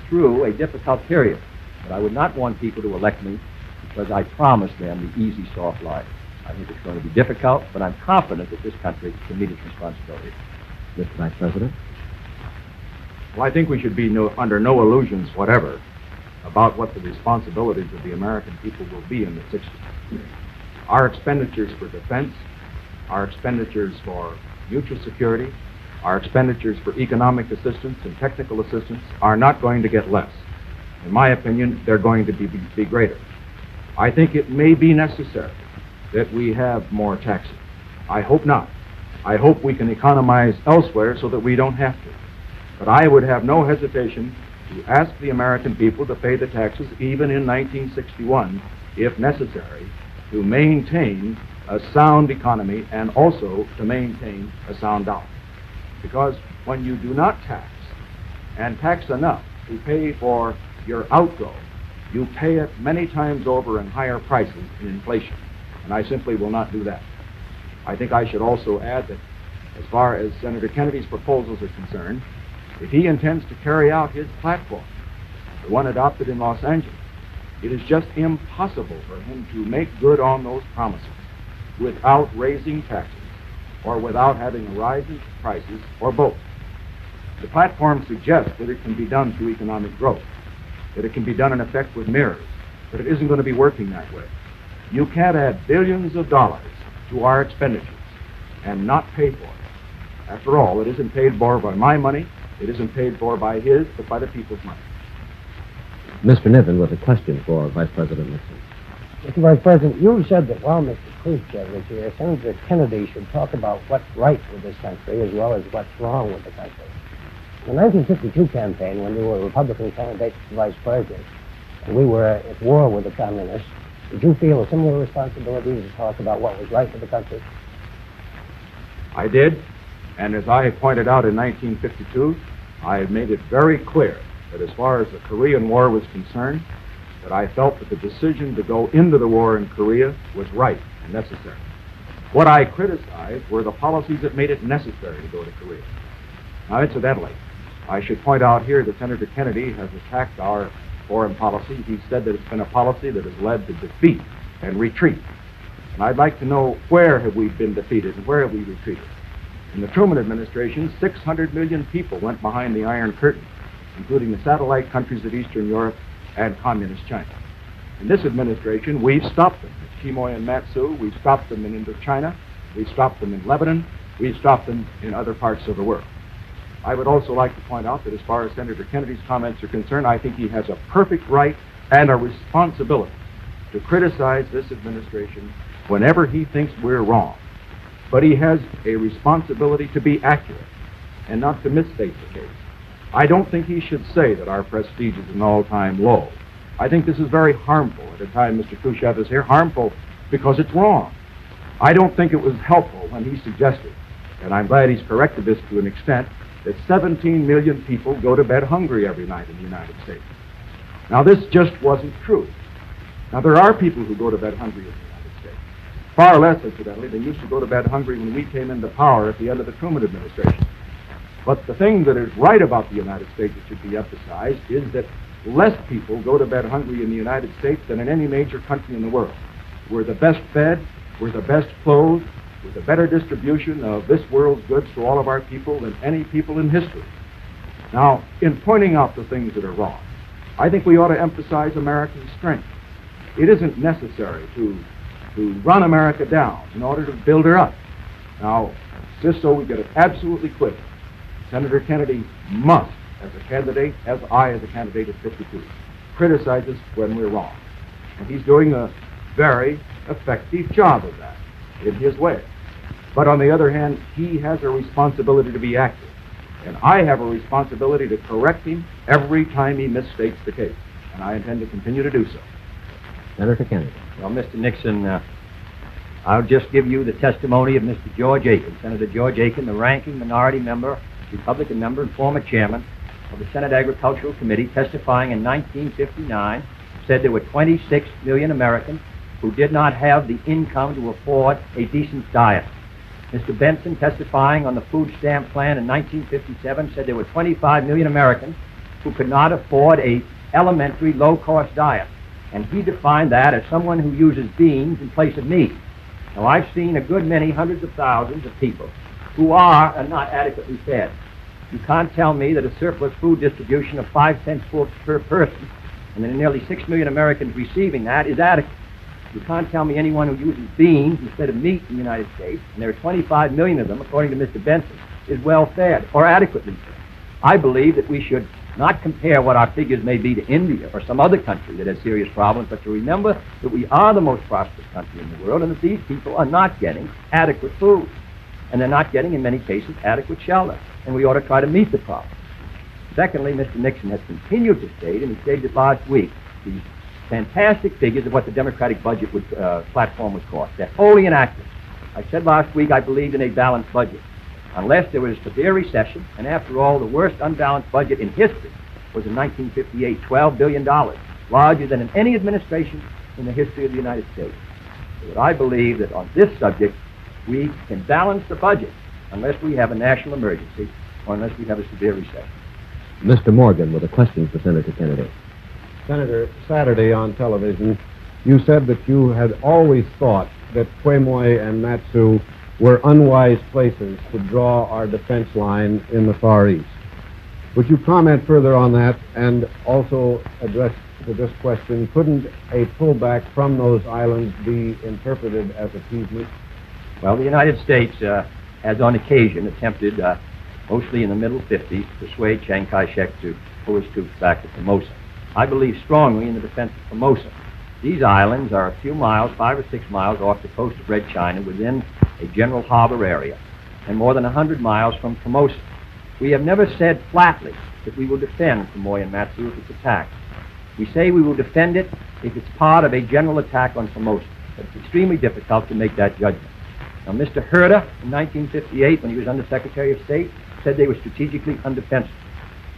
[SPEAKER 4] through a difficult period. But I would not want people to elect me because I promised them the easy, soft life. I think it's going to be difficult, but I'm confident that this country can meet its responsibilities.
[SPEAKER 1] Mr. Vice President.
[SPEAKER 3] Well, I think we should be under no illusions whatever about what the responsibilities of the American people will be in the 60s. Our expenditures for defense, our expenditures for mutual security, our expenditures for economic assistance and technical assistance are not going to get less. In my opinion, they're going to be greater. I think it may be necessary that we have more taxes. I hope not. I hope we can economize elsewhere so that we don't have to. But I would have no hesitation to ask the American people to pay the taxes even in 1961, if necessary, to maintain a sound economy and also to maintain a sound dollar. Because when you do not tax, and tax enough to pay for your outgo, you pay it many times over in higher prices in inflation. And I simply will not do that. I think I should also add that as far as Senator Kennedy's proposals are concerned, if he intends to carry out his platform, the one adopted in Los Angeles, it is just impossible for him to make good on those promises without raising taxes or without having a rise in prices or both. The platform suggests that it can be done through economic growth, that it can be done in effect with mirrors, but it isn't going to be working that way. You can't add billions of dollars to our expenditures and not pay for it. After all, it isn't paid for by my money, it isn't paid for by his, but by the people's money.
[SPEAKER 1] Mr. Niven with a question for Vice President Nixon.
[SPEAKER 2] Mr. Vice President, you said that while Mr. Khrushchev is here, Senator Kennedy should talk about what's right with this country as well as what's wrong with the country. In the 1952 campaign, when you were a Republican candidate for Vice President, and we were at war with the communists, did you feel a similar responsibility to talk about what was right with the country?
[SPEAKER 3] I did, and as I pointed out in 1952, I made it very clear that as far as the Korean War was concerned, that I felt that the decision to go into the war in Korea was right and necessary. What I criticized were the policies that made it necessary to go to Korea. Now, incidentally, I should point out here that Senator Kennedy has attacked our foreign policy. He said that it's been a policy that has led to defeat and retreat. And I'd like to know, where have we been defeated and where have we retreated? In the Truman administration, 600 million people went behind the Iron Curtain, including the satellite countries of Eastern Europe and Communist China. In this administration, we've stopped them. At Chimoy and Matsu, we've stopped them in Indochina, we've stopped them in Lebanon, we've stopped them in other parts of the world. I would also like to point out that as far as Senator Kennedy's comments are concerned, I think he has a perfect right and a responsibility to criticize this administration whenever he thinks we're wrong. But he has a responsibility to be accurate and not to misstate the case. I don't think he should say that our prestige is an all-time low. I think this is very harmful at a time Mr. Khrushchev is here, harmful because it's wrong. I don't think it was helpful when he suggested, and I'm glad he's corrected this to an extent, that 17 million people go to bed hungry every night in the United States. Now, this just wasn't true. Now, there are people who go to bed hungry in the United States. Far less, incidentally, than used to go to bed hungry when we came into power at the end of the Truman administration. But the thing that is right about the United States that should be emphasized is that less people go to bed hungry in the United States than in any major country in the world. We're the best fed, we're the best clothed, with a better distribution of this world's goods to all of our people than any people in history. Now, in pointing out the things that are wrong, I think we ought to emphasize American strength. It isn't necessary to run America down in order to build her up. Now, just so we get it absolutely clear, Senator Kennedy must, as a candidate, as I as a candidate at 52, criticize us when we're wrong. And he's doing a very effective job of that in his way. But on the other hand, he has a responsibility to be accurate. And I have a responsibility to correct him every time he misstates the case. And I intend to continue to do so.
[SPEAKER 1] Senator Kennedy.
[SPEAKER 4] Well, Mr. Nixon, I'll just give you the testimony of Mr. George Aiken, Senator George Aiken, the ranking minority member, Republican member, and former chairman of the Senate Agricultural Committee, testifying in 1959, said there were 26 million Americans who did not have the income to afford a decent diet. Mr. Benson, testifying on the food stamp plan in 1957, said there were 25 million Americans who could not afford a elementary low-cost diet. And he defined that as someone who uses beans in place of meat. Now, I've seen a good many hundreds of thousands of people who are not adequately fed. You can't tell me that a surplus food distribution of 5 cents per person, and there are nearly 6 million Americans receiving that, is adequate. You can't tell me anyone who uses beans instead of meat in the United States, and there are 25 million of them, according to Mr. Benson, is well fed or adequately fed. I believe that we should not compare what our figures may be to India or some other country that has serious problems, but to remember that we are the most prosperous country in the world and that these people are not getting adequate food. And they're not getting, in many cases, adequate shelter. And we ought to try to meet the problem. Secondly, Mr. Nixon has continued to state, and he stated it last week, the fantastic figures of what the Democratic budget platform would cost. They're wholly inaccurate. I said last week I believed in a balanced budget. unless there was a severe recession, and after all, the worst unbalanced budget in history was in 1958, $12 billion, larger than in any administration in the history of the United States. So that I believe that on this subject, we can balance the budget unless we have a national emergency or unless we have a severe recession.
[SPEAKER 1] Mr. Morgan with a question for Senator Kennedy.
[SPEAKER 5] Senator, Saturday on television, you said that you had always thought that Quemoy and Matsu were unwise places to draw our defense line in the Far East. Would you comment further on that and also address to this question, couldn't a pullback from those islands be interpreted as appeasement?
[SPEAKER 4] Well, the United States has on occasion attempted, mostly in the middle 50s, to persuade Chiang Kai-shek to pull his troops back to Formosa. I believe strongly in the defense of Formosa. These islands are a few miles, 5 or 6 miles off the coast of Red China within a general harbor area and more than 100 miles from Formosa. We have never said flatly that we will defend Quemoy and Matsu if it's attacked. We say we will defend it if it's part of a general attack on Formosa. But it's extremely difficult to make that judgment. Now, Mr. Herder, in 1958, when he was Under Secretary of State, said they were strategically undefensible.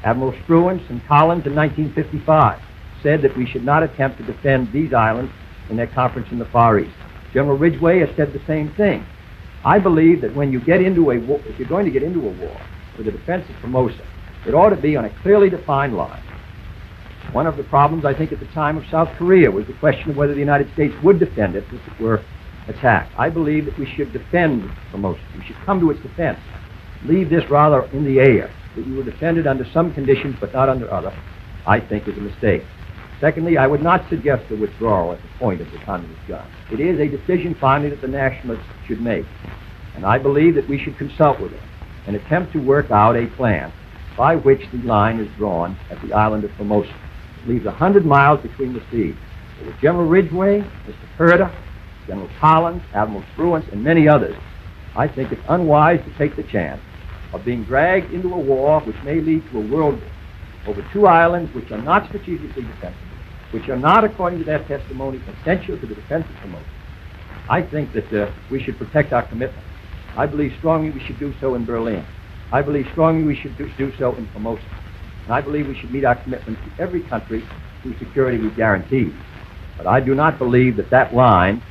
[SPEAKER 4] Admiral Struance and Collins in 1955 said that we should not attempt to defend these islands in their conference in the Far East. General Ridgway has said the same thing. I believe that when you get into a war, if you're going to get into a war for the defense of Formosa, it ought to be on a clearly defined line. One of the problems, I think, at the time of South Korea was the question of whether the United States would defend it if it were attacked. I believe that we should defend Formosa. We should come to its defense. Leave this rather in the air, that we will defend it under some conditions but not under other, I think is a mistake. Secondly, I would not suggest a withdrawal at the point of the communist gun. It is a decision finally that the nationalists should make. And I believe that we should consult with them and attempt to work out a plan by which the line is drawn at the island of Formosa. It leaves 100 miles between the seas. So with General Ridgway, Mr. Herder, General Collins, Admiral Struance, and many others, I think it's unwise to take the chance of being dragged into a war which may lead to a world war over two islands which are not strategically defensible, which are not, according to their testimony, essential to the defense of Formosa. I think that we should protect our commitment. I believe strongly we should do so in Berlin. I believe strongly we should do so in Formosa. And I believe we should meet our commitment to every country whose security we guarantee. But I do not believe that that line,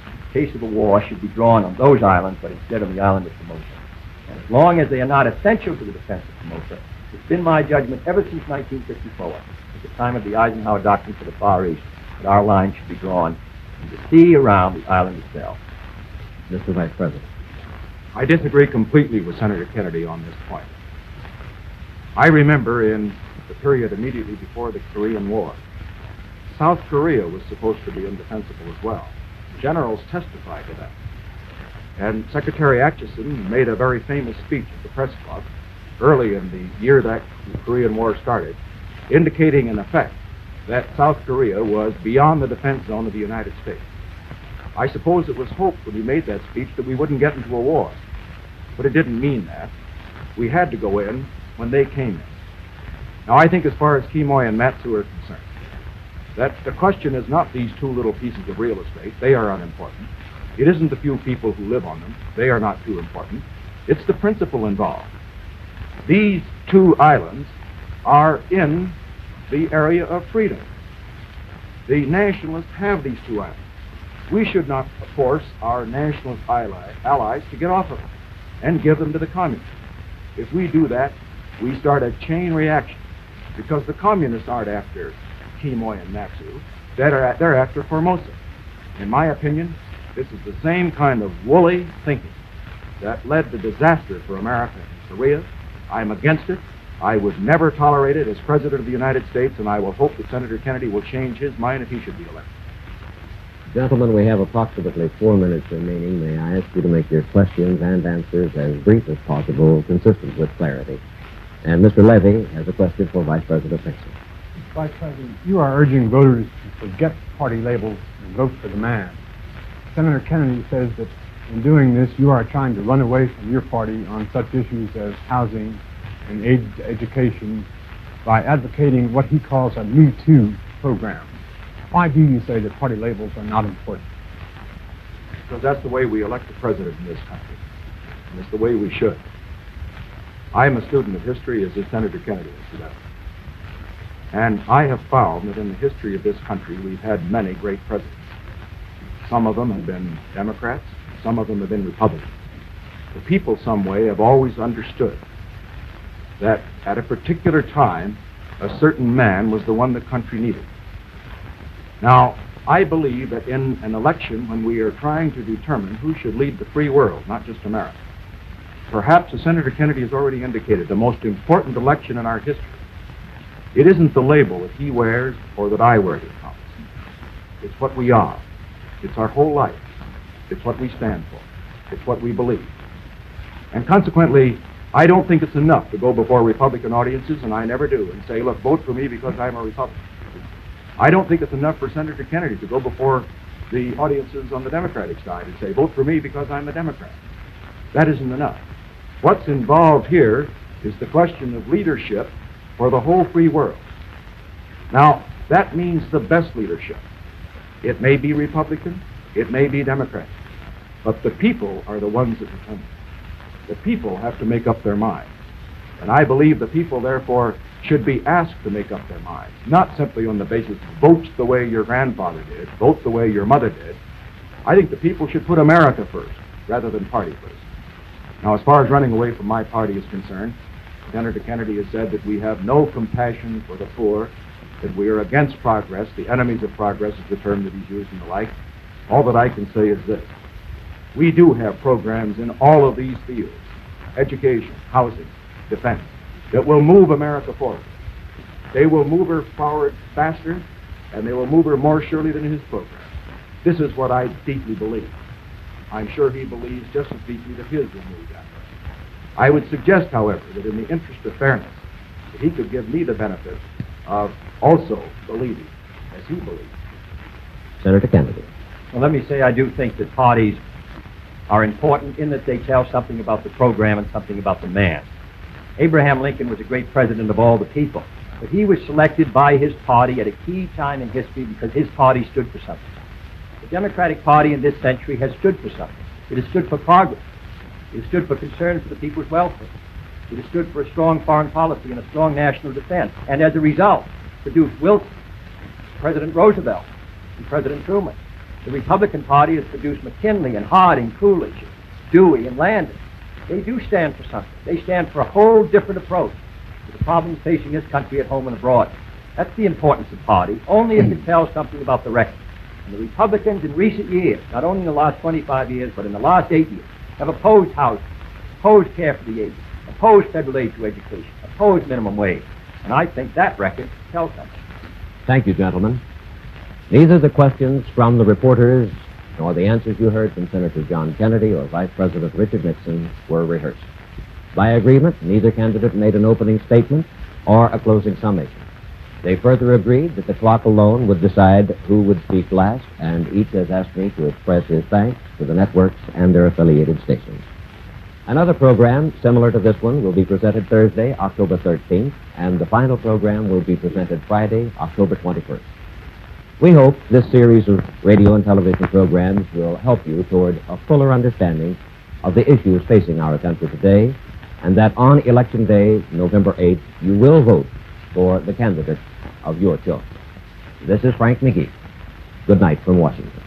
[SPEAKER 4] in case of a war, should be drawn on those islands, but instead on the island of Formosa. And as long as they are not essential to the defense of Formosa, it's been my judgment ever since 1954, at the time of the Eisenhower Doctrine for the Far East, that our line should be drawn in the sea around the island itself.
[SPEAKER 1] Mr. Vice President.
[SPEAKER 3] I disagree completely with Senator Kennedy on this point. I remember in the period immediately before the Korean War, South Korea was supposed to be indefensible as well. Generals testified to that. And Secretary Atchison made a very famous speech at the press club early in the year that the Korean War started, indicating in effect that South Korea was beyond the defense zone of the United States. I suppose it was hoped when he made that speech that we wouldn't get into a war. But it didn't mean that. We had to go in when they came in. Now, I think as far as Quemoy and Matsu are concerned, that the question is not these two little pieces of real estate. They are unimportant. It isn't the few people who live on them. They are not too important. It's the principle involved. These two islands are in the area of freedom. The nationalists have these two islands. We should not force our nationalist allies to get off of them and give them to the communists. If we do that, we start a chain reaction, because the communists aren't after Quemoy and Matsu. They're after Formosa. In my opinion, this is the same kind of woolly thinking that led to disaster for America and Korea. I'm against it. I would never tolerate it as President of the United States, and I will hope that Senator Kennedy will change his mind if he should be elected.
[SPEAKER 1] Gentlemen, we have approximately 4 minutes remaining. May I ask you to make your questions and answers as brief as possible, consistent with clarity. And Mr. Levy has a question for Vice President Nixon.
[SPEAKER 7] Vice President, you are urging voters to forget party labels and vote for the man. Senator Kennedy says that in doing this, you are trying to run away from your party on such issues as housing and aid to education by advocating what he calls a Me Too program. Why do you say that party labels are not important?
[SPEAKER 3] Because that's the way we elect the president in this country, and it's the way we should. I'm a student of history, as is Senator Kennedy, incidentally. And I have found that in the history of this country, we've had many great presidents. Some of them have been Democrats, some of them have been Republicans. The people, some way, have always understood that at a particular time, a certain man was the one the country needed. Now, I believe that in an election, when we are trying to determine who should lead the free world, not just America, perhaps, as Senator Kennedy has already indicated, the most important election in our history, it isn't the label that he wears or that I wear that counts. It's what we are. It's our whole life. It's what we stand for. It's what we believe. And consequently, I don't think it's enough to go before Republican audiences, and I never do, and say, look, vote for me because I'm a Republican. I don't think it's enough for Senator Kennedy to go before the audiences on the Democratic side and say, vote for me because I'm a Democrat. That isn't enough. What's involved here is the question of leadership for the whole free world. Now, that means the best leadership. It may be Republican, it may be Democrat, but the people are the ones that determine. The people have to make up their minds. And I believe the people, therefore, should be asked to make up their minds, not simply on the basis of vote the way your grandfather did, vote the way your mother did. I think the people should put America first, rather than party first. Now, as far as running away from my party is concerned, Senator Kennedy has said that we have no compassion for the poor, that we are against progress, the enemies of progress is the term that he's used and the like. All that I can say is this. We do have programs in all of these fields, education, housing, defense, that will move America forward. They will move her forward faster, and they will move her more surely than his program. This is what I deeply believe. I'm sure he believes just as deeply that his will move that way. I would suggest, however, that in the interest of fairness, that he could give me the benefit of also believing as he believes.
[SPEAKER 1] Senator Kennedy.
[SPEAKER 4] Well, let me say I do think that parties are important in that they tell something about the program and something about the man. Abraham Lincoln was a great president of all the people, but he was selected by his party at a key time in history because his party stood for something. The Democratic Party in this century has stood for something. It has stood for progress. It has stood for concern for the people's welfare. It has stood for a strong foreign policy and a strong national defense, and as a result, produced Wilson, President Roosevelt, and President Truman. The Republican Party has produced McKinley and Harding, Coolidge, Dewey, and Landon. They do stand for something. They stand for a whole different approach to the problems facing this country at home and abroad. That's the importance of party, only if it tells something about the record. And the Republicans in recent years, not only in the last 25 years, but in the last 8 years, have opposed housing, opposed care for the aged, opposed federal aid to education, opposed minimum wage. And I think that record tells something.
[SPEAKER 1] Thank you, gentlemen. Neither the questions from the reporters nor the answers you heard from Senator John Kennedy or Vice President Richard Nixon were rehearsed. By agreement, neither candidate made an opening statement or a closing summation. They further agreed that the clock alone would decide who would speak last, and each has asked me to express his thanks to the networks and their affiliated stations. Another program similar to this one will be presented Thursday, October 13th, and the final program will be presented Friday, October 21st. We hope this series of radio and television programs will help you toward a fuller understanding of the issues facing our country today, and that on Election Day, November 8th, you will vote for the candidate of your choice. This is Frank McGee. Good night from Washington.